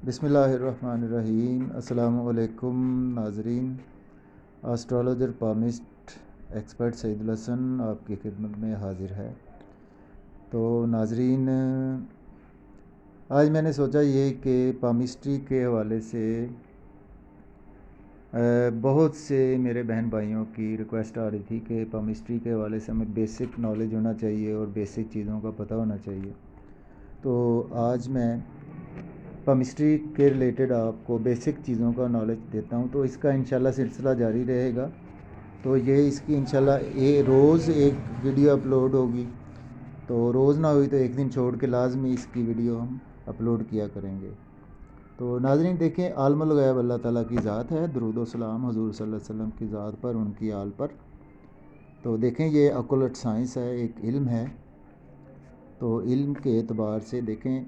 بسم اللہ الرحمن الرحیم۔ السلام علیکم ناظرین، اسٹرالوجر پامسٹ ایکسپرٹ سعید الحسن آپ کی خدمت میں حاضر ہے۔ تو ناظرین، آج میں نے سوچا یہ کہ پامسٹری کے حوالے سے بہت سے میرے بہن بھائیوں کی ریکویسٹ آ رہی تھی کہ پامسٹری کے حوالے سے ہمیں بیسک نالج ہونا چاہیے اور بیسک چیزوں کا پتہ ہونا چاہیے۔ تو آج میں پامسٹری کے ریلیٹڈ آپ کو بیسک چیزوں کا نالج دیتا ہوں، تو اس کا انشاءاللہ سلسلہ جاری رہے گا۔ تو یہ اس کی انشاءاللہ روز ایک ویڈیو اپلوڈ ہوگی، تو روز نہ ہوئی تو ایک دن چھوڑ کے لازمی اس کی ویڈیو ہم اپلوڈ کیا کریں گے۔ تو ناظرین دیکھیں، عالم الغیب اللہ تعالیٰ کی ذات ہے، درود و سلام حضور صلی اللہ علیہ وسلم کی ذات پر، ان کی آل پر۔ تو دیکھیں یہ اکولٹ سائنس ہے، ایک علم ہے۔ تو علم کے اعتبار سے دیکھیں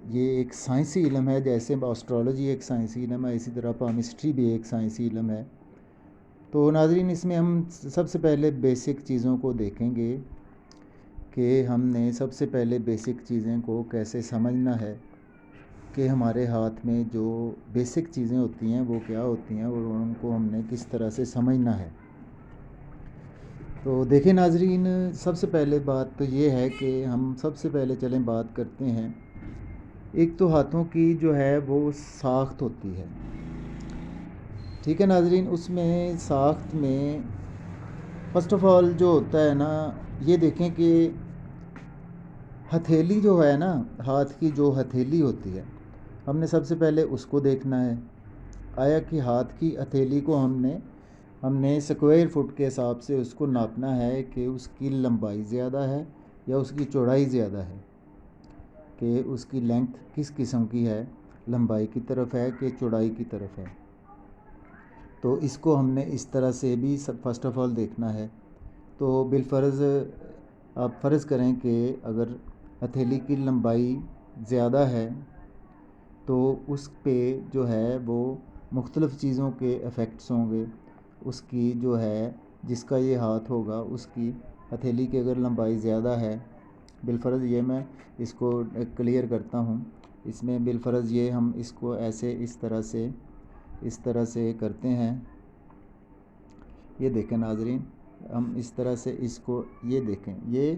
یہ ایک سائنسی علم ہے، جیسے اسٹرالوجی ایک سائنسی علم ہے، اسی طرح پامسٹری بھی ایک سائنسی علم ہے۔ تو ناظرین اس میں ہم سب سے پہلے بیسک چیزوں کو دیکھیں گے کہ ہم نے سب سے پہلے بیسک چیزیں کو کیسے سمجھنا ہے، کہ ہمارے ہاتھ میں جو بیسک چیزیں ہوتی ہیں وہ کیا ہوتی ہیں اور ان کو ہم نے کس طرح سے سمجھنا ہے۔ تو دیکھیں ناظرین، سب سے پہلے بات تو یہ ہے کہ ہم سب سے پہلے چلیں بات کرتے ہیں، ایک تو ہاتھوں کی جو ہے وہ ساخت ہوتی ہے، ٹھیک ہے ناظرین۔ اس میں ساخت میں فرسٹ آف آل جو ہوتا ہے نا، یہ دیکھیں کہ ہتھیلی جو ہے نا، ہاتھ کی جو ہتھیلی ہوتی ہے، ہم نے سب سے پہلے اس کو دیکھنا ہے۔ آیا کہ ہاتھ کی ہتھیلی کو ہم نے سکوائر فٹ کے حساب سے اس کو ناپنا ہے کہ اس کی لمبائی زیادہ ہے یا اس کی چوڑائی زیادہ ہے، کہ اس کی لینتھ کس قسم کی ہے، لمبائی کی طرف ہے کہ چوڑائی کی طرف ہے۔ تو اس کو ہم نے اس طرح سے بھی فرسٹ آف آل دیکھنا ہے۔ تو بالفرض آپ فرض کریں کہ اگر ہتھیلی کی لمبائی زیادہ ہے تو اس پہ جو ہے وہ مختلف چیزوں کے ایفیکٹس ہوں گے۔ اس کی جو ہے جس کا یہ ہاتھ ہوگا، اس کی ہتھیلی کی اگر لمبائی زیادہ ہے، بالفرض یہ میں اس کو کلیئر کرتا ہوں، اس میں بالفرض یہ ہم اس کو ایسے اس طرح سے کرتے ہیں۔ یہ دیکھیں ناظرین، ہم اس طرح سے اس کو یہ دیکھیں، یہ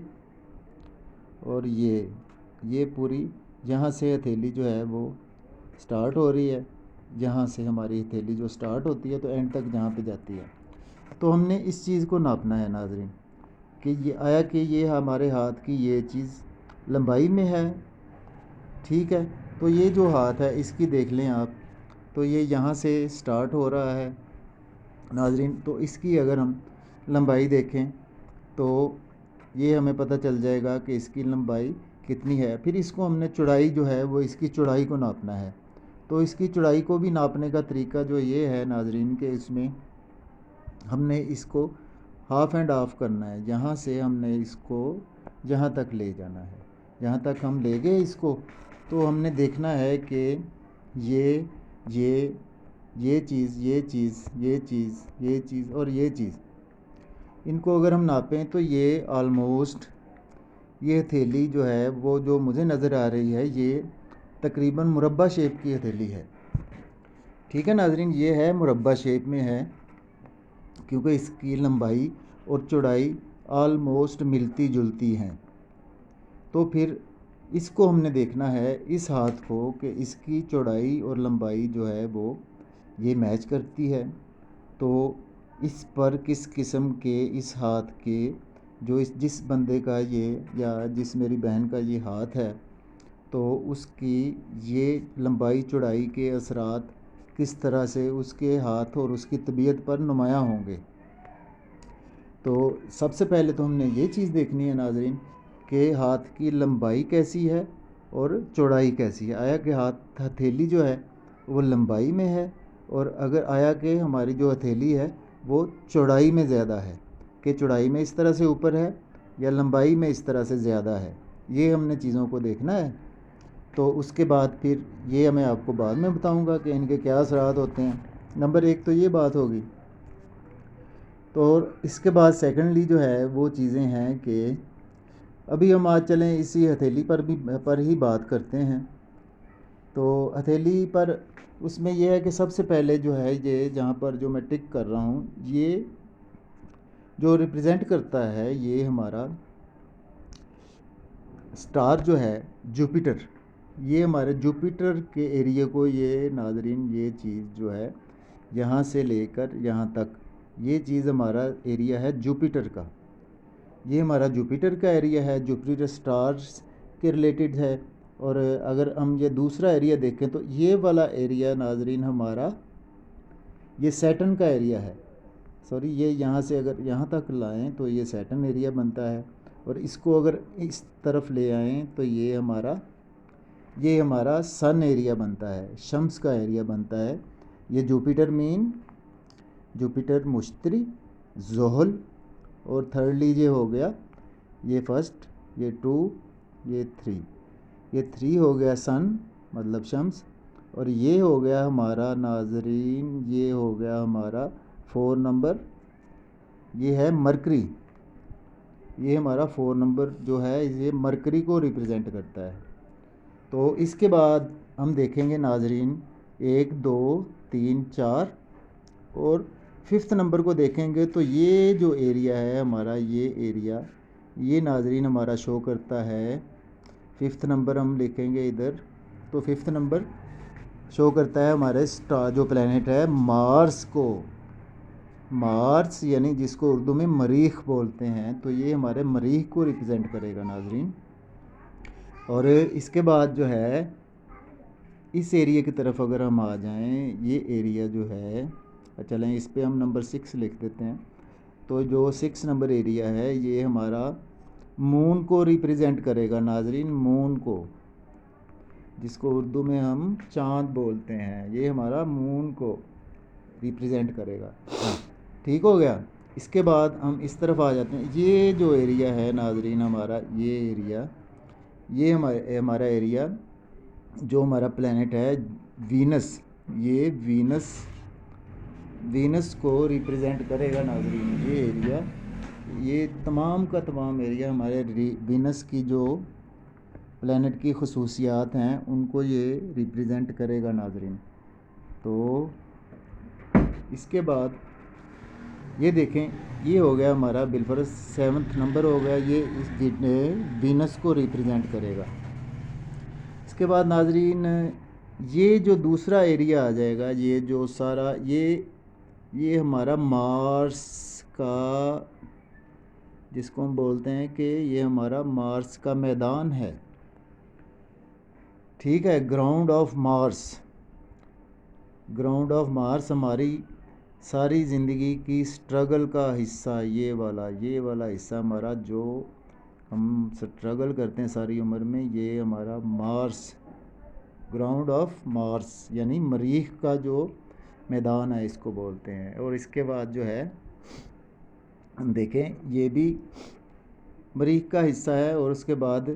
اور یہ پوری یہاں سے ہتھیلی جو ہے وہ سٹارٹ ہو رہی ہے، یہاں سے ہماری ہتھیلی جو سٹارٹ ہوتی ہے تو اینڈ تک جہاں پہ جاتی ہے۔ تو ہم نے اس چیز کو ناپنا ہے ناظرین، کہ یہ آیا کہ یہ ہمارے ہاتھ کی یہ چیز لمبائی میں ہے، ٹھیک ہے۔ تو یہ جو ہاتھ ہے اس کی دیکھ لیں آپ، تو یہ یہاں سے سٹارٹ ہو رہا ہے ناظرین۔ تو اس کی اگر ہم لمبائی دیکھیں تو یہ ہمیں پتہ چل جائے گا کہ اس کی لمبائی کتنی ہے۔ پھر اس کو ہم نے چوڑائی جو ہے وہ اس کی چوڑائی کو ناپنا ہے۔ تو اس کی چوڑائی کو بھی ناپنے کا طریقہ جو یہ ہے ناظرین، کہ اس میں ہم نے اس کو ہاف اینڈ آف کرنا ہے، یہاں سے ہم نے اس کو جہاں تک لے جانا ہے، جہاں تک ہم لے گئے اس کو، تو ہم نے دیکھنا ہے کہ یہ چیز اور یہ چیز، ان کو اگر ہم ناپیں تو یہ آلموسٹ یہ ہتھیلی جو ہے وہ جو مجھے نظر آ رہی ہے، یہ تقریباً مربع شیپ کی ہتھیلی ہے، ٹھیک ہے ناظرین۔ یہ ہے مربع شیپ میں ہے، کیونکہ اس کی لمبائی اور چوڑائی آلموسٹ ملتی جلتی ہیں۔ تو پھر اس کو ہم نے دیکھنا ہے، اس ہاتھ کو، کہ اس کی چوڑائی اور لمبائی جو ہے وہ یہ میچ کرتی ہے۔ تو اس پر کس قسم کے اس ہاتھ کے جو جس بندے کا یہ یا جس میری بہن کا یہ ہاتھ ہے، تو اس کی یہ لمبائی چوڑائی کے اثرات کس طرح سے اس کے ہاتھ اور اس کی طبیعت پر نمایاں ہوں گے۔ تو سب سے پہلے تو ہم نے یہ چیز دیکھنی ہے ناظرین کہ ہاتھ کی لمبائی کیسی ہے اور چوڑائی کیسی ہے۔ آیا کہ ہتھیلی جو ہے وہ لمبائی میں ہے، اور اگر آیا کہ ہماری جو ہتھیلی ہے وہ چوڑائی میں زیادہ ہے، کہ چوڑائی میں اس طرح سے اوپر ہے یا لمبائی میں اس طرح سے زیادہ ہے، یہ ہم نے چیزوں کو دیکھنا ہے۔ تو اس کے بعد پھر یہ میں آپ کو بعد میں بتاؤں گا کہ ان کے کیا اثرات ہوتے ہیں۔ نمبر ایک تو یہ بات ہوگی۔ تو اس کے بعد سیکنڈلی جو ہے وہ چیزیں ہیں کہ ابھی ہم آج چلیں اسی ہتھیلی پر ہی بات کرتے ہیں تو ہتھیلی پر اس میں یہ ہے کہ سب سے پہلے جو ہے یہ جہاں پر جو میں ٹک کر رہا ہوں یہ جو ریپرزینٹ کرتا ہے یہ ہمارا سٹار جو ہے جوپیٹر، یہ ہمارے جوپیٹر کے ایریا کو یہ ناظرین یہ چیز جو ہے یہاں سے لے کر یہاں تک یہ چیز ہمارا ایریا ہے جوپیٹر کا، یہ ہمارا جوپیٹر کا ایریا ہے، جوپیٹر سٹارز کے ریلیٹڈ ہے۔ اور اگر ہم یہ دوسرا ایریا دیکھیں تو یہ والا ایریا ناظرین ہمارا یہ سیٹرن کا ایریا ہے، سوری یہ یہاں سے اگر یہاں تک لائیں تو یہ سیٹرن ایریا بنتا ہے، اور اس کو اگر اس طرف لے آئیں تو یہ ہمارا سن ایریا بنتا ہے، شمس کا ایریا بنتا ہے۔ یہ جوپیٹر مشتری زحل، اور تھرڈلی یہ ہو گیا یہ فرسٹ، یہ 2، یہ 3، یہ 3 ہو گیا سن مطلب شمس، اور یہ ہو گیا ہمارا ناظرین یہ ہو گیا ہمارا 4 نمبر، یہ ہے مرکری، یہ ہمارا 4 نمبر جو ہے یہ مرکری کو ریپرزینٹ کرتا ہے۔ تو اس کے بعد ہم دیکھیں گے ناظرین 1 2 3 4 اور 5 نمبر کو دیکھیں گے تو یہ جو ایریا ہے ہمارا یہ ایریا یہ ناظرین ہمارا شو کرتا ہے 5 نمبر ہم لکھیں گے ادھر، تو 5 نمبر شو کرتا ہے ہمارے جو پلینٹ ہے مارس کو، مارس یعنی جس کو اردو میں مریخ بولتے ہیں، تو یہ ہمارے مریخ کو ریپرزینٹ کرے گا ناظرین۔ اور اس کے بعد جو ہے اس ایریا کی طرف اگر ہم آ جائیں یہ ایریا جو ہے چلیں اس پہ ہم نمبر 6 لکھ دیتے ہیں، تو جو 6 نمبر ایریا ہے یہ ہمارا مون کو ریپرزینٹ کرے گا ناظرین، مون کو جس کو اردو میں ہم چاند بولتے ہیں، یہ ہمارا مون کو ریپرزینٹ کرے گا، ٹھیک ہو گیا۔ اس کے بعد ہم اس طرف آ جاتے ہیں، یہ جو ایریا ہے ناظرین ہمارا یہ ایریا یہ ہمارا ایریا جو ہمارا پلینٹ ہے وینس، یہ وینس کو ریپرزینٹ کرے گا ناظرین، یہ ایریا یہ تمام کا تمام ایریا ہمارے وینس کی جو پلینٹ کی خصوصیات ہیں ان کو یہ ریپرزینٹ کرے گا ناظرین۔ تو اس کے بعد یہ دیکھیں یہ ہو گیا ہمارا بالفرض 7 نمبر ہو گیا، یہ اس وینس کو ریپرزینٹ کرے گا۔ اس کے بعد ناظرین یہ جو دوسرا ایریا آ جائے گا یہ جو سارا یہ ہمارا مارس کا جس کو ہم بولتے ہیں کہ یہ ہمارا مارس کا میدان ہے، ٹھیک ہے، گراؤنڈ آف مارس ہماری ساری زندگی کی سٹرگل کا حصہ، یہ والا حصہ ہمارا جو ہم سٹرگل کرتے ہیں ساری عمر میں، یہ ہمارا مارس گراؤنڈ آف مارس یعنی مریخ کا جو میدان ہے اس کو بولتے ہیں۔ اور اس کے بعد جو ہے ہم دیکھیں یہ بھی مریخ کا حصہ ہے، اور اس کے بعد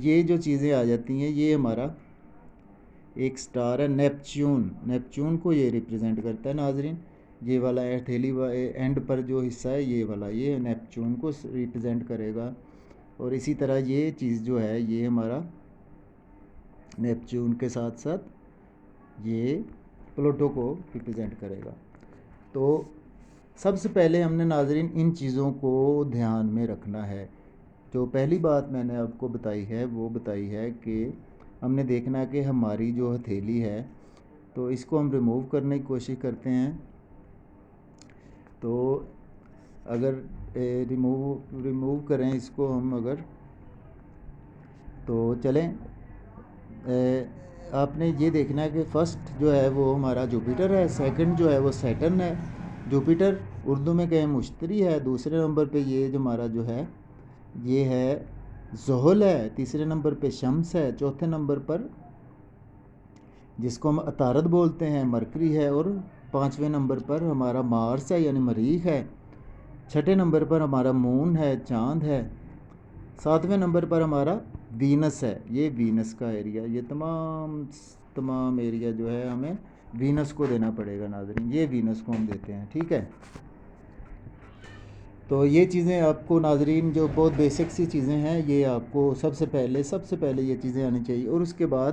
یہ جو چیزیں آ جاتی ہیں یہ ہمارا ایک سٹار ہے نیپچون کو یہ ریپرزینٹ کرتا ہے ناظرین، یہ والا ہتھیلی اینڈ پر جو حصہ ہے یہ والا یہ نیپچون کو ریپرزینٹ کرے گا، اور اسی طرح یہ چیز جو ہے یہ ہمارا نیپچون کے ساتھ ساتھ یہ پلوٹو کو ریپرزینٹ کرے گا۔ تو سب سے پہلے ہم نے ناظرین ان چیزوں کو دھیان میں رکھنا ہے، جو پہلی بات میں نے آپ کو بتائی ہے وہ بتائی ہے کہ ہم نے دیکھنا کہ ہماری جو ہتھیلی ہے تو اس کو ہم ریموو کرنے کی کوشش کرتے ہیں، تو اگر ریموو کریں اس کو ہم اگر تو چلیں آپ نے یہ دیکھنا ہے کہ فرسٹ جو ہے وہ ہمارا جوپیٹر ہے، سیکنڈ جو ہے وہ سیٹرن ہے، جوپیٹر اردو میں کہیں مشتری ہے، دوسرے نمبر پہ یہ ہمارا جو ہے یہ ہے زحل ہے، تیسرے نمبر پہ شمس ہے، چوتھے نمبر پر جس کو ہم عطارد بولتے ہیں مرکری ہے، اور 5ویں نمبر پر ہمارا مارس ہے یعنی مریخ ہے، 6 نمبر پر ہمارا مون ہے چاند ہے، 7ویں نمبر پر ہمارا وینس ہے، یہ وینس کا ایریا، یہ تمام ایریا جو ہے ہمیں وینس کو دینا پڑے گا ناظرین، یہ وینس کو ہم دیتے ہیں، ٹھیک ہے۔ تو یہ چیزیں آپ کو ناظرین جو بہت بیسک سی چیزیں ہیں یہ آپ کو سب سے پہلے یہ چیزیں آنی چاہیے، اور اس کے بعد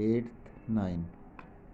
8th, 9।